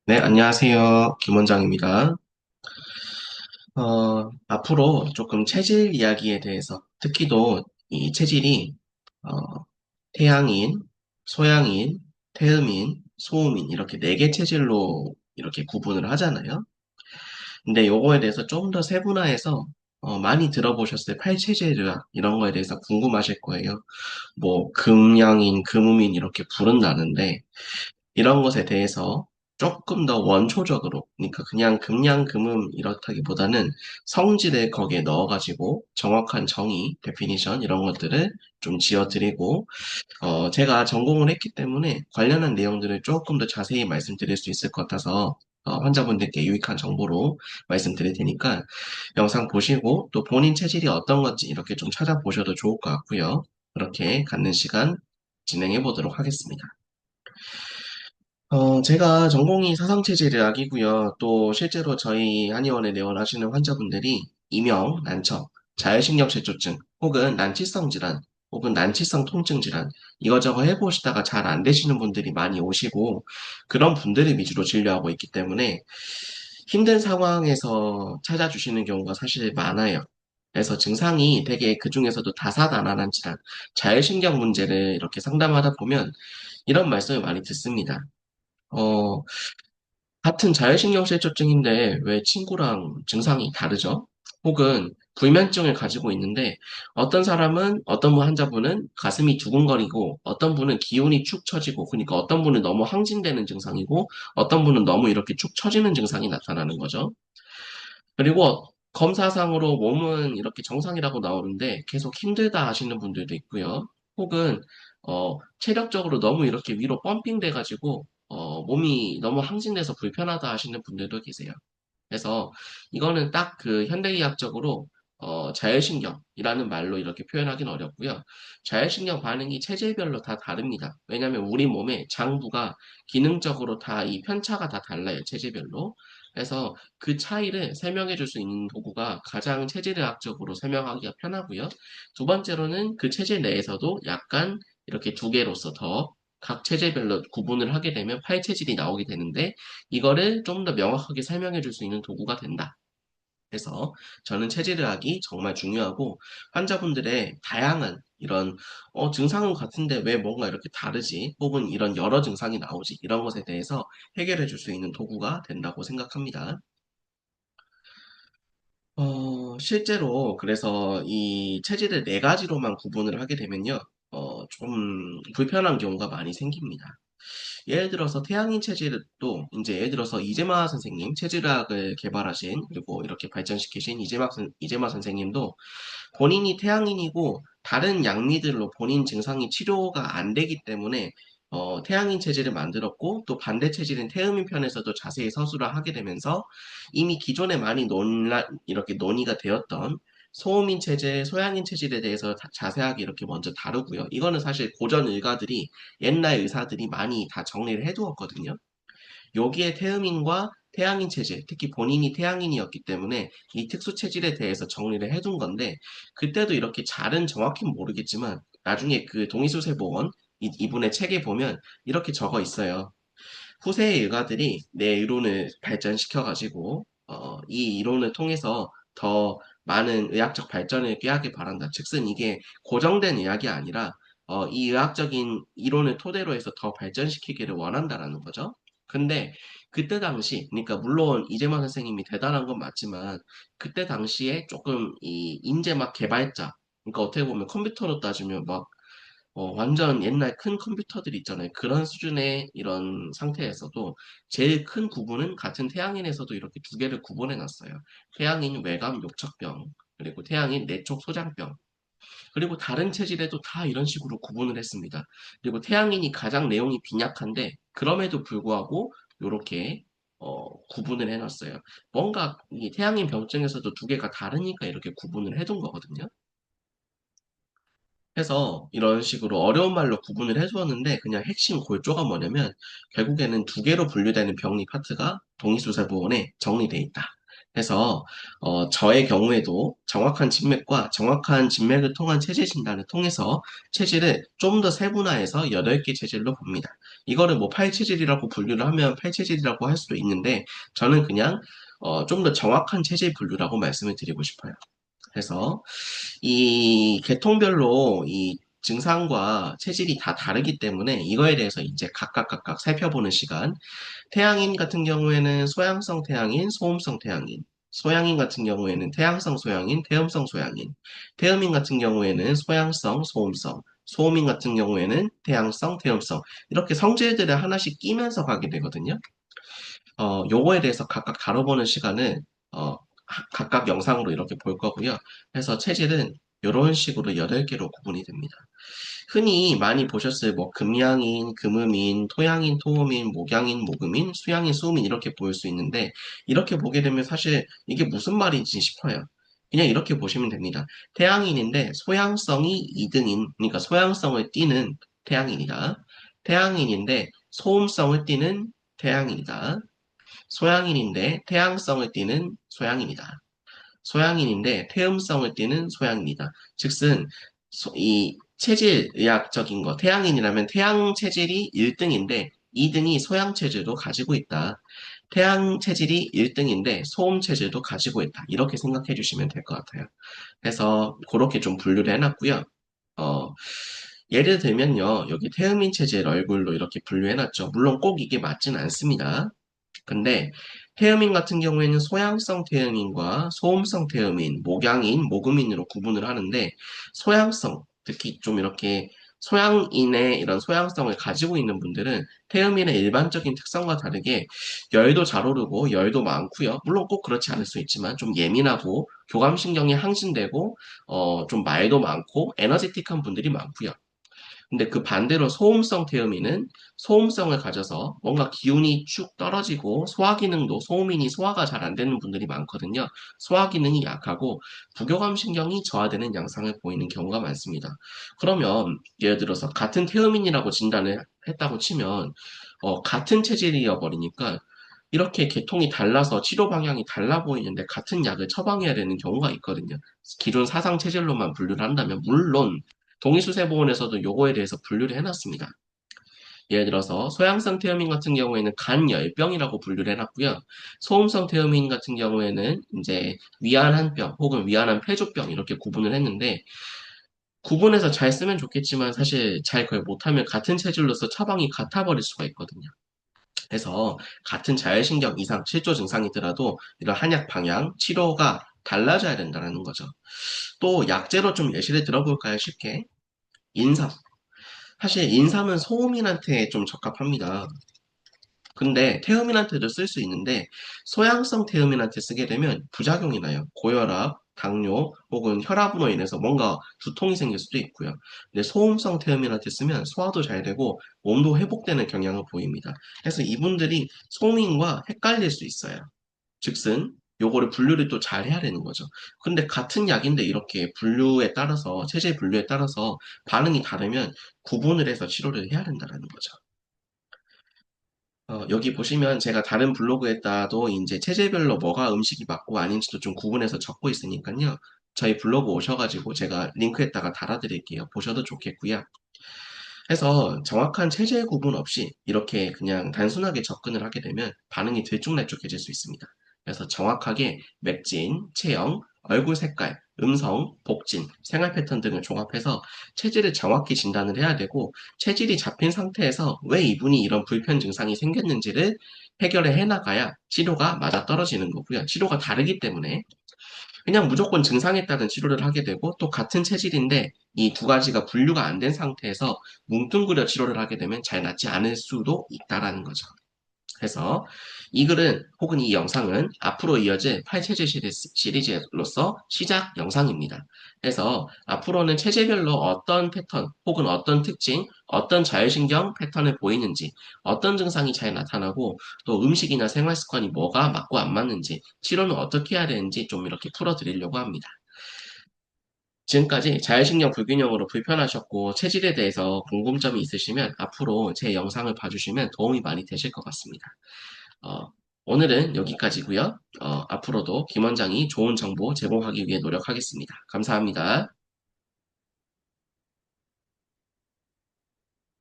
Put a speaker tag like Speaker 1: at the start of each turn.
Speaker 1: 네, 안녕하세요. 김 원장입니다. 앞으로 조금 체질 이야기에 대해서, 특히도 이 체질이, 어, 태양인, 소양인, 태음인, 소음인, 이렇게 네 개 체질로 이렇게 구분을 하잖아요. 근데 요거에 대해서 좀 더 세분화해서, 많이 들어보셨을 때 팔체질이라 이런 거에 대해서 궁금하실 거예요. 뭐, 금양인, 금음인 이렇게 부른다는데, 이런 것에 대해서 조금 더 원초적으로, 그러니까 그냥 금양금음 이렇다기보다는 성질을 거기에 넣어가지고 정확한 정의, 데피니션 이런 것들을 좀 지어드리고, 제가 전공을 했기 때문에 관련한 내용들을 조금 더 자세히 말씀드릴 수 있을 것 같아서 환자분들께 유익한 정보로 말씀드릴 테니까 영상 보시고 또 본인 체질이 어떤 건지 이렇게 좀 찾아보셔도 좋을 것 같고요. 그렇게 갖는 시간 진행해 보도록 하겠습니다. 제가 전공이 사상체질의학이고요. 또 실제로 저희 한의원에 내원하시는 환자분들이 이명, 난청, 자율신경쇠조증, 혹은 난치성 질환, 혹은 난치성 통증 질환 이거저거 해보시다가 잘 안 되시는 분들이 많이 오시고 그런 분들을 위주로 진료하고 있기 때문에 힘든 상황에서 찾아주시는 경우가 사실 많아요. 그래서 증상이 되게 그 중에서도 다사다난한 질환, 자율신경 문제를 이렇게 상담하다 보면 이런 말씀을 많이 듣습니다. 어, 같은 자율신경쇠조증인데 왜 친구랑 증상이 다르죠? 혹은 불면증을 가지고 있는데 어떤 사람은 어떤 환자분은 가슴이 두근거리고 어떤 분은 기운이 축 처지고 그러니까 어떤 분은 너무 항진되는 증상이고 어떤 분은 너무 이렇게 축 처지는 증상이 나타나는 거죠. 그리고 검사상으로 몸은 이렇게 정상이라고 나오는데 계속 힘들다 하시는 분들도 있고요. 혹은 체력적으로 너무 이렇게 위로 펌핑 돼가지고 몸이 너무 항진돼서 불편하다 하시는 분들도 계세요. 그래서 이거는 딱 그 현대의학적으로 자율신경이라는 말로 이렇게 표현하기는 어렵고요. 자율신경 반응이 체질별로 다 다릅니다. 왜냐하면 우리 몸의 장부가 기능적으로 다 이 편차가 다 달라요. 체질별로. 그래서 그 차이를 설명해 줄 수 있는 도구가 가장 체질의학적으로 설명하기가 편하고요. 두 번째로는 그 체질 내에서도 약간 이렇게 두 개로서 더 각 체질별로 구분을 하게 되면 팔체질이 나오게 되는데 이거를 좀 더 명확하게 설명해 줄 수 있는 도구가 된다. 그래서 저는 체질의학이 정말 중요하고 환자분들의 다양한 이런 증상은 같은데 왜 뭔가 이렇게 다르지? 혹은 이런 여러 증상이 나오지? 이런 것에 대해서 해결해 줄 수 있는 도구가 된다고 생각합니다. 실제로 그래서 이 체질을 네 가지로만 구분을 하게 되면요. 좀 불편한 경우가 많이 생깁니다. 예를 들어서 태양인 체질도 이제 예를 들어서 이재마 선생님 체질학을 개발하신 그리고 이렇게 발전시키신 이재마 선생님도 본인이 태양인이고 다른 양미들로 본인 증상이 치료가 안 되기 때문에 태양인 체질을 만들었고 또 반대 체질인 태음인 편에서도 자세히 서술을 하게 되면서 이미 기존에 많이 이렇게 논의가 되었던 소음인 체질, 소양인 체질에 대해서 자세하게 이렇게 먼저 다루고요. 이거는 사실 고전 의가들이 옛날 의사들이 많이 다 정리를 해두었거든요. 여기에 태음인과 태양인 체질, 특히 본인이 태양인이었기 때문에 이 특수 체질에 대해서 정리를 해둔 건데, 그때도 이렇게 잘은 정확히는 모르겠지만, 나중에 그 동의수세보원, 이분의 책에 보면 이렇게 적어 있어요. 후세의 일가들이 내 이론을 발전시켜가지고, 이 이론을 통해서 더 많은 의학적 발전을 꾀하길 바란다. 즉슨 이게 고정된 의학이 아니라, 이 의학적인 이론을 토대로 해서 더 발전시키기를 원한다라는 거죠. 근데 그때 당시, 그러니까 물론 이재만 선생님이 대단한 건 맞지만, 그때 당시에 조금 이 인재막 개발자, 그러니까 어떻게 보면 컴퓨터로 따지면 막 완전 옛날 큰 컴퓨터들 있잖아요. 그런 수준의 이런 상태에서도 제일 큰 구분은 같은 태양인에서도 이렇게 두 개를 구분해 놨어요. 태양인 외감 욕척병, 그리고 태양인 내촉 소장병. 그리고 다른 체질에도 다 이런 식으로 구분을 했습니다. 그리고 태양인이 가장 내용이 빈약한데, 그럼에도 불구하고 이렇게 구분을 해놨어요. 뭔가 이 태양인 병증에서도 두 개가 다르니까 이렇게 구분을 해둔 거거든요. 해서 이런 식으로 어려운 말로 구분을 해주었는데 그냥 핵심 골조가 뭐냐면 결국에는 두 개로 분류되는 병리 파트가 동의수사부원에 정리돼 있다. 해서 저의 경우에도 정확한 진맥과 정확한 진맥을 통한 체질 진단을 통해서 체질을 좀 더 세분화해서 8개 체질로 봅니다. 이거를 뭐 팔체질이라고 분류를 하면 팔체질이라고 할 수도 있는데 저는 그냥 좀 더 정확한 체질 분류라고 말씀을 드리고 싶어요. 그래서 이 계통별로 이 증상과 체질이 다 다르기 때문에 이거에 대해서 이제 각각 살펴보는 시간. 태양인 같은 경우에는 소양성 태양인, 소음성 태양인. 소양인 같은 경우에는 태양성 소양인, 태음성 소양인. 태음인 같은 경우에는 소양성, 소음성. 소음인 같은 경우에는 태양성, 태음성. 이렇게 성질들을 하나씩 끼면서 가게 되거든요. 요거에 대해서 각각 다뤄보는 시간을 어, 각각 영상으로 이렇게 볼 거고요. 그래서 체질은 이런 식으로 8개로 구분이 됩니다. 흔히 많이 보셨을 뭐 금양인, 금음인, 토양인, 토음인, 목양인, 목음인, 수양인, 수음인 이렇게 보일 수 있는데 이렇게 보게 되면 사실 이게 무슨 말인지 싶어요. 그냥 이렇게 보시면 됩니다. 태양인인데 소양성이 2등인, 그러니까 소양성을 띠는 태양인이다. 태양인인데 소음성을 띠는 태양인이다. 소양인인데 태양성을 띠는 소양인이다. 소양인인데 태음성을 띠는 소양인이다. 즉슨 이 체질 의학적인 거 태양인이라면 태양 체질이 1등인데 2등이 소양 체질도 가지고 있다. 태양 체질이 1등인데 소음 체질도 가지고 있다. 이렇게 생각해 주시면 될 것 같아요. 그래서 그렇게 좀 분류를 해놨고요. 어, 예를 들면요. 여기 태음인 체질 얼굴로 이렇게 분류해놨죠. 물론 꼭 이게 맞진 않습니다. 근데 태음인 같은 경우에는 소양성 태음인과 소음성 태음인, 목양인, 모금인으로 구분을 하는데 소양성, 특히 좀 이렇게 소양인의 이런 소양성을 가지고 있는 분들은 태음인의 일반적인 특성과 다르게 열도 잘 오르고 열도 많고요. 물론 꼭 그렇지 않을 수 있지만 좀 예민하고 교감신경이 항진되고 좀 말도 많고 에너제틱한 분들이 많고요. 근데 그 반대로 소음성 태음인은 소음성을 가져서 뭔가 기운이 쭉 떨어지고 소화 기능도 소음인이 소화가 잘 안 되는 분들이 많거든요. 소화 기능이 약하고 부교감 신경이 저하되는 양상을 보이는 경우가 많습니다. 그러면 예를 들어서 같은 태음인이라고 진단을 했다고 치면 같은 체질이어 버리니까 이렇게 계통이 달라서 치료 방향이 달라 보이는데 같은 약을 처방해야 되는 경우가 있거든요. 기존 사상 체질로만 분류를 한다면 물론 동의수세보원에서도 요거에 대해서 분류를 해놨습니다. 예를 들어서 소양성 태음인 같은 경우에는 간열병이라고 분류를 해놨고요. 소음성 태음인 같은 경우에는 이제 위안한병 혹은 위안한 폐조병 이렇게 구분을 했는데 구분해서 잘 쓰면 좋겠지만 사실 잘 그걸 못하면 같은 체질로서 처방이 같아버릴 수가 있거든요. 그래서 같은 자율신경 이상 실조 증상이더라도 이런 한약 방향 치료가 달라져야 된다는 거죠. 또 약제로 좀 예시를 들어볼까요? 쉽게. 인삼. 사실 인삼은 소음인한테 좀 적합합니다. 근데 태음인한테도 쓸 수 있는데 소양성 태음인한테 쓰게 되면 부작용이 나요. 고혈압, 당뇨 혹은 혈압으로 인해서 뭔가 두통이 생길 수도 있고요. 근데 소음성 태음인한테 쓰면 소화도 잘 되고 몸도 회복되는 경향을 보입니다. 그래서 이분들이 소음인과 헷갈릴 수 있어요. 즉슨 요거를 분류를 또 잘 해야 되는 거죠. 근데 같은 약인데 이렇게 분류에 따라서 체질 분류에 따라서 반응이 다르면 구분을 해서 치료를 해야 된다는 거죠. 여기 보시면 제가 다른 블로그에다도 이제 체질별로 뭐가 음식이 맞고 아닌지도 좀 구분해서 적고 있으니까요. 저희 블로그 오셔가지고 제가 링크에다가 달아드릴게요. 보셔도 좋겠고요. 해서 정확한 체질 구분 없이 이렇게 그냥 단순하게 접근을 하게 되면 반응이 들쭉날쭉해질 수 있습니다. 그래서 정확하게 맥진, 체형, 얼굴 색깔, 음성, 복진, 생활 패턴 등을 종합해서 체질을 정확히 진단을 해야 되고 체질이 잡힌 상태에서 왜 이분이 이런 불편 증상이 생겼는지를 해결을 해나가야 치료가 맞아떨어지는 거고요. 치료가 다르기 때문에 그냥 무조건 증상에 따른 치료를 하게 되고 또 같은 체질인데 이 두 가지가 분류가 안 된 상태에서 뭉뚱그려 치료를 하게 되면 잘 낫지 않을 수도 있다라는 거죠. 그래서 이 글은 혹은 이 영상은 앞으로 이어질 8체질 시리즈로서 시작 영상입니다. 그래서 앞으로는 체질별로 어떤 패턴 혹은 어떤 특징, 어떤 자율신경 패턴을 보이는지, 어떤 증상이 잘 나타나고 또 음식이나 생활 습관이 뭐가 맞고 안 맞는지, 치료는 어떻게 해야 되는지 좀 이렇게 풀어드리려고 합니다. 지금까지 자율신경 불균형으로 불편하셨고 체질에 대해서 궁금점이 있으시면 앞으로 제 영상을 봐주시면 도움이 많이 되실 것 같습니다. 어, 오늘은 여기까지고요. 앞으로도 김 원장이 좋은 정보 제공하기 위해 노력하겠습니다. 감사합니다.